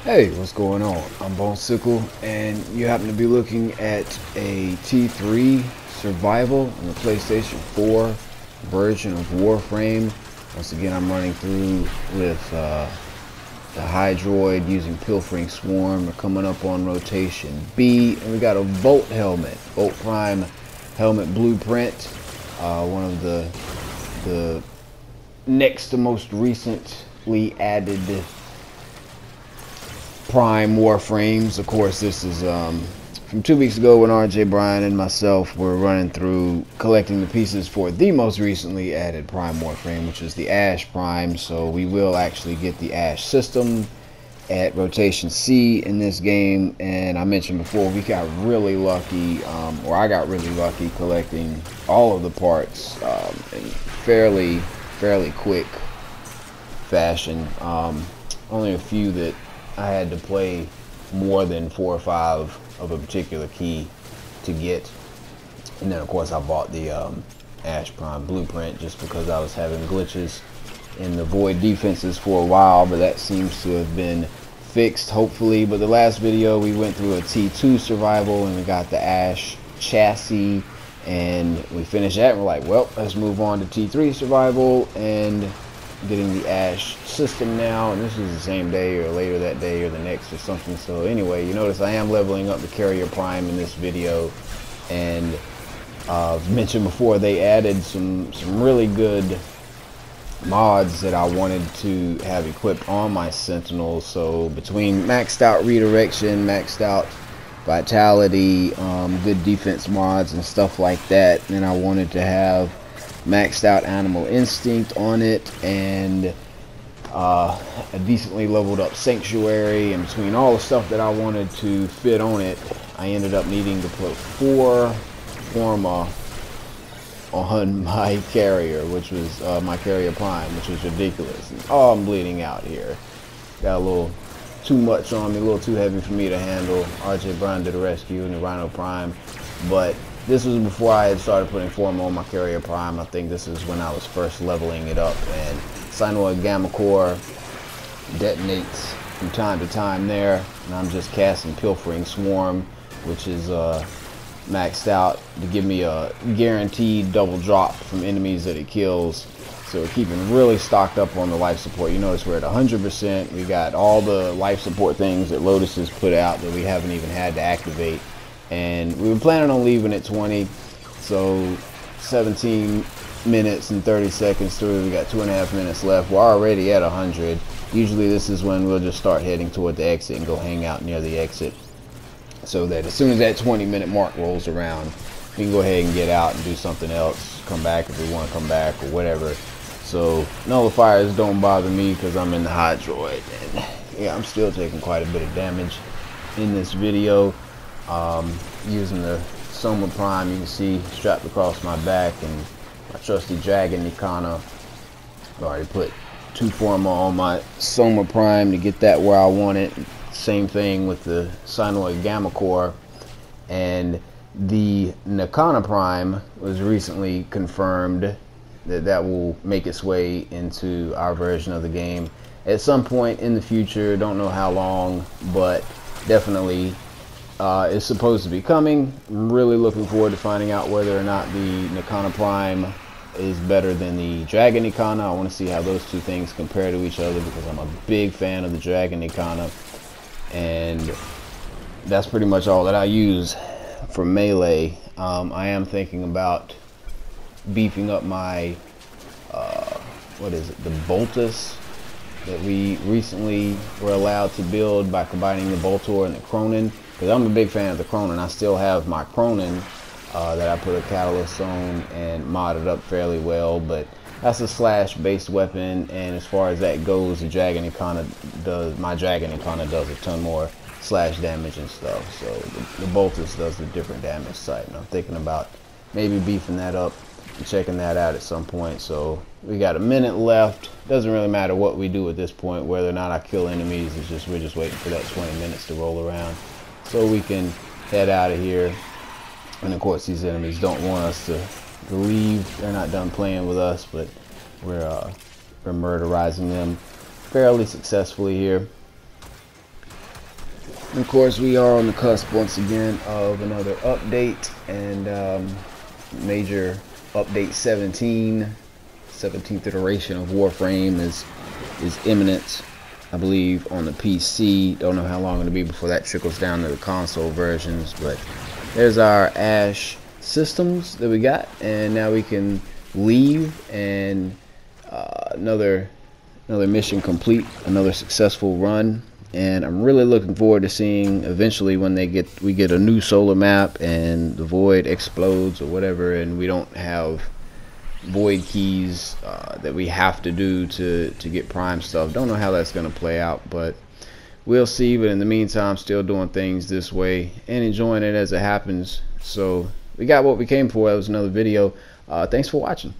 Hey, what's going on? I'm BoneSickle, and you happen to be looking at a T3 survival on the PlayStation 4 version of Warframe. Once again, I'm running through with the Hydroid using Pilfering Swarm. We're coming up on rotation B, and we got a Bolt helmet, Bolt Prime helmet blueprint. One of the next to most recently added Prime Warframes. Of course, this is from 2 weeks ago when RJBrian and myself were running through collecting the pieces for the most recently added Prime Warframe, which is the Ash Prime. So we will actually get the Ash system at rotation C in this game. And I mentioned before, we got really lucky, or I got really lucky collecting all of the parts in fairly quick fashion. Only a few that I had to play more than 4 or 5 of a particular key to get. And then of course I bought the Ash Prime blueprint just because I was having glitches in the void defenses for a while, but that seems to have been fixed hopefully. But the last video we went through a T2 survival and we got the Ash chassis, and we finished that and we're like, well, let's move on to T3 survival and getting the Ash system now. And this is the same day or later that day or the next or something. So anyway, you notice I am leveling up the Carrier Prime in this video, and as mentioned before, they added some really good mods that I wanted to have equipped on my Sentinel. So between maxed out redirection, maxed out vitality, good defense mods and stuff like that, and I wanted to have maxed out animal instinct on it, and a decently leveled up sanctuary. And between all the stuff that I wanted to fit on it, I ended up needing to put 4 Forma on my carrier, which was my Carrier Prime, which was ridiculous. And, oh, I'm bleeding out here. Got a little too much on me, a little too heavy for me to handle. RJBrian did a rescue in the Rhino Prime, but this was before I had started putting Forma on my Carrier Prime. I think this is when I was first leveling it up, and Synoid Gammacor detonates from time to time there, and I'm just casting Pilfering Swarm, which is maxed out to give me a guaranteed double drop from enemies that it kills. So we're keeping really stocked up on the life support. You notice we're at 100%. We got all the life support things that Lotus has put out that we haven't even had to activate. And we were planning on leaving at 20, so 17 minutes and 30 seconds through, we got 2.5 minutes left. We're already at 100. Usually this is when we'll just start heading toward the exit and go hang out near the exit, so that as soon as that 20-minute mark rolls around, we can go ahead and get out and do something else, come back if we want to come back or whatever. So nullifiers don't bother me because I'm in the Hydroid, and yeah, I'm still taking quite a bit of damage in this video. Using the Soma Prime, you can see strapped across my back, and my trusty Dragon Nikana. I've already put 2 Forma on my Soma Prime to get that where I want it. Same thing with the Synoid Gammacor, and the Nikana Prime was recently confirmed that will make its way into our version of the game at some point in the future. Don't know how long, but definitely is supposed to be coming. I'm really looking forward to finding out whether or not the Nikana Prime is better than the Dragon Nikana. I want to see how those two things compare to each other, because I'm a big fan of the Dragon Nikana, and that's pretty much all that I use for melee. I am thinking about beefing up my what is it, the Boltus that we recently were allowed to build by combining the Boltor and the Cronin, because I'm a big fan of the Cronin. I still have my Cronin that I put a catalyst on and modded up fairly well, but that's a slash based weapon, and as far as that goes, the Dragon Nikana does, my Dragon Nikana does a ton more slash damage and stuff. So the Boltus does a different damage type, and I'm thinking about maybe beefing that up and checking that out at some point. So we got a minute left. Doesn't really matter what we do at this point, whether or not I kill enemies. It's just, we're just waiting for that 20 minutes to roll around so we can head out of here. And of course, these enemies don't want us to leave. They're not done playing with us, but we're murderizing them fairly successfully here. Of course, we are on the cusp once again of another update, and major update 17th iteration of Warframe is imminent, I believe, on the PC. Don't know how long it'll be before that trickles down to the console versions, but there's our Ash systems that we got, and now we can leave, and another mission complete, another successful run. And I'm really looking forward to seeing eventually when we get a new solar map and the void explodes or whatever, and we don't have void keys that we have to do to get prime stuff. Don't know how that's going to play out, but we'll see. But in the meantime, still doing things this way and enjoying it as it happens. So we got what we came for. That was another video. Thanks for watching.